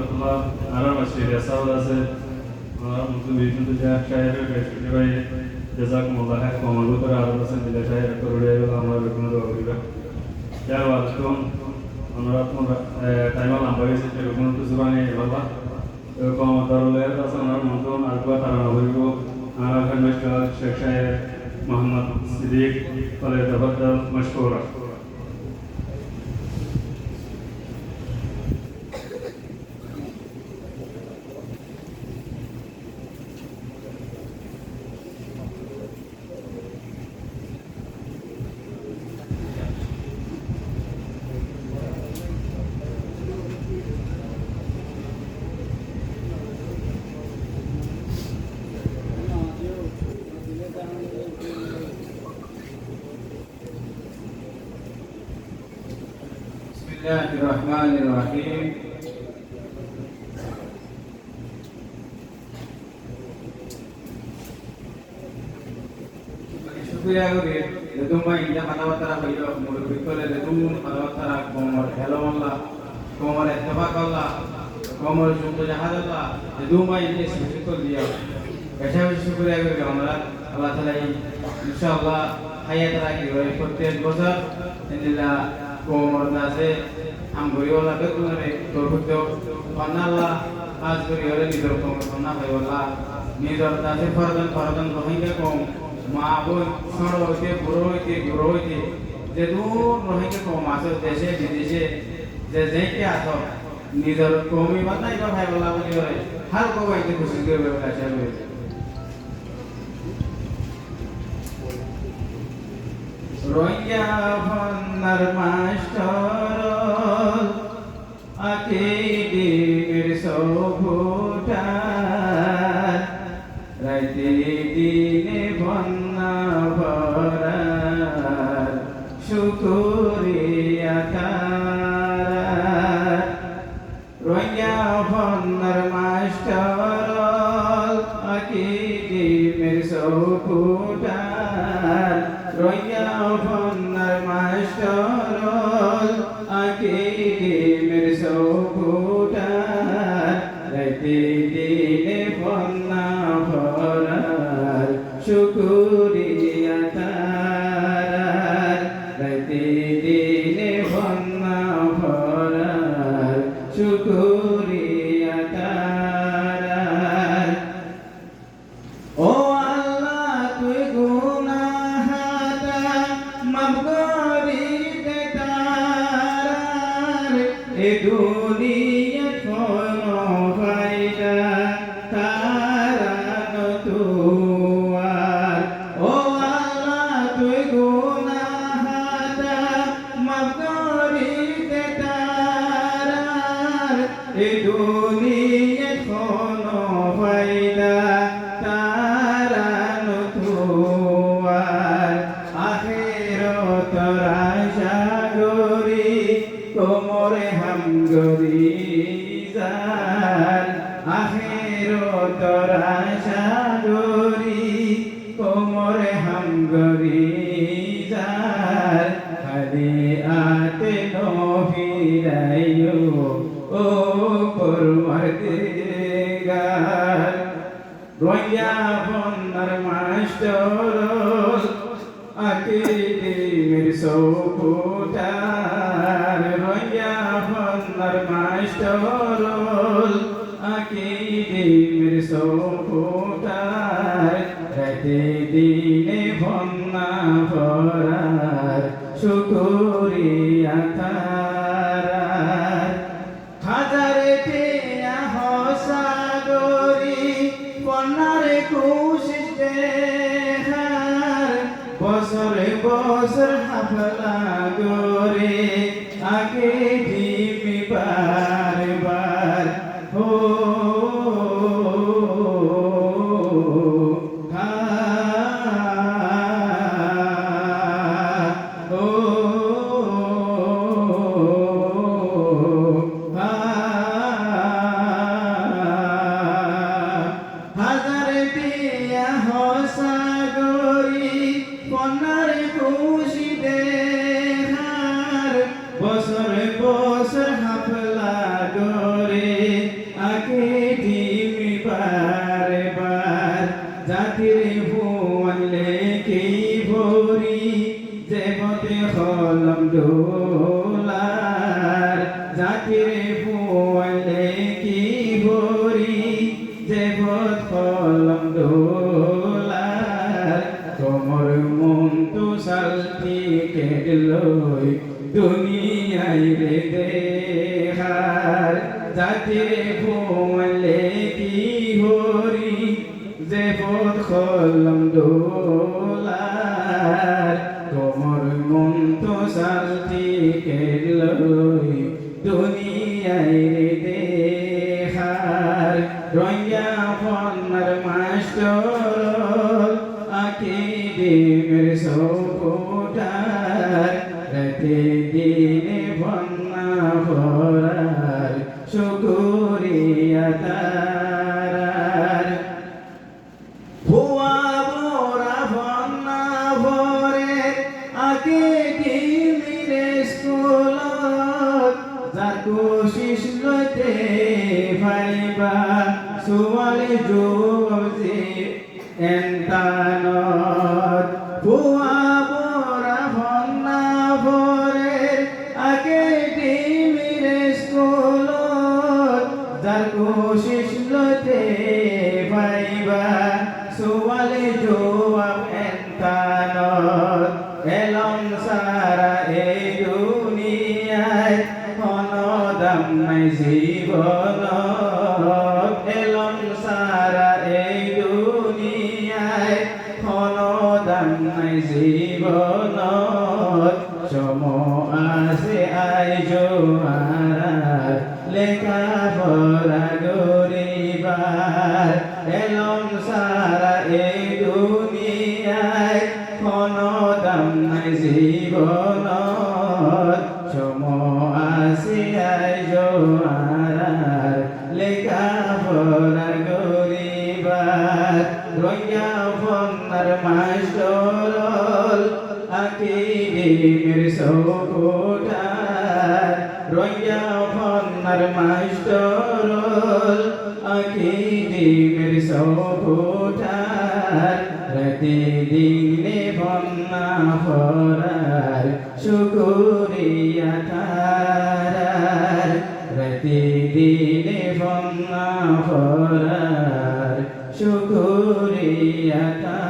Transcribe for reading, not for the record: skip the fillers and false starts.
রহমতুল্লাহ আরাম আছে রেসাউল আছে মুসলিম বিষ্ণু শাহের ভাই জাযাকুমুল্লাহ খাইর কমাল করে আরো আছে দিলে শাহের করে আমরা বেগুন দোয়া করিবা যার ওয়াজকুম আমরা তোমরা টাইম লম্বা গেছে বেগুন তো জবানে বাবা কম দরলে আছে আমরা মন্তন আরবা তারা হইব আমরা খানমেশকা শেখ শাহের Mohammad Siddique ফালতাফাদ্দাল Mashkura Bismillahirrahmanirrahim. Syukur kori, letung mai indah kata-kata beliau mulut bikole letung kata-kata komor hello Allah, komor etafak Allah, komor junto jahat Allah, letung mai ini syukur dia. Kasih syukur kori আমরা Allah Taala insyaallah hayat lagi oleh প্রত্যেক বছর ইনশাআল্লাহ komor nase amburi wala bekunare torhuddo panalla az kori ole nidor komor panna bhai wala nidor nase fardan rohingya kom ma bon soro hoite buro hoite je dur rohingya kom aso deshe bideshe je ke aso nidor komi batnai ko bhai wala boli ore har ko baite khushi korbe wala chahiye Rohingya fannar master akidi mirsobutan raiti dine bhanna bharar shukriya karar Rohingya fannar master akidi mirsobutan Rohingya fannar master akidi mirsobutan raiti dine bhanna bharar shukriya karar raiti dine bhanna bharar shukriya karar O Allah তুই গুনাহটা মাফ করি দে তার এ দুনিয়া কোনো ফায়দা তার তুয়ার ও আল্লাহ তুই গুনাহটা মাফ করি দে তার এ দুনিয়া কোনো ফায়দা কোমরে হামগরি জান আখিরত রাশাগরি কোমরে হামগরি জান খালি আতে নফিরাইও ও পরমার্দিগার রোয়া বন্নার master akidi mirsobutan roya fannar masterol akidi mirsobutan rati dine bhanna bharar shukriya karar hajare tia hosagori ponnare kushish বছরে বছর হাফলা করে আগে ঢিমি বারবার ও হাজারে দিয়া হসাগরি পনারে খুশি দে রাতিরে ঘুমলে কি হরি যে পথ খলম দোলার তোমার মন তো শান্তি কেলই দুনিয়ায় রে দেখার রঙা ফনার মাস্টর আকি ডিমের সৌটার রাতে দিনে ফন্না ভরার শুকুরিয়া তারার ভুয়া বোরা ফন্না ভরে আকি ডিমের স্কুলত যার কোশিস লইতে ভাইবা সুয়ালি জোবজি এন্তানত ভুয়া বোরা ফন্না ভরে আগে ডিমির স্কুলত যার কোশিস লইতে ভাইবা সুয়ালি জোয়াব এন্তানত এলম সারা এই দুনিয়ায় কোনো দাম নাই জীবনত এলম সারা এই দুনিয়ায় কোনো দাম নাই জীবনত সম আছে আইজ আর লেখা পড়া গরিবার এলম সারা এই দুনিয়ায় কোনো দাম নাই জীবনত সম আছে আইজ আর লেখা পড়া গরিবার রঙা ফন্নার মাস্টরল আকি ডিমের সৌটার রঙা ফন্নার মাস্টরল আকি ডিমের সৌটার রাতে দিনে ফন্না ফরার শুকুরিয়া তারার রাতে দিনে ফন্না ফরার শুকুরিয়া তারার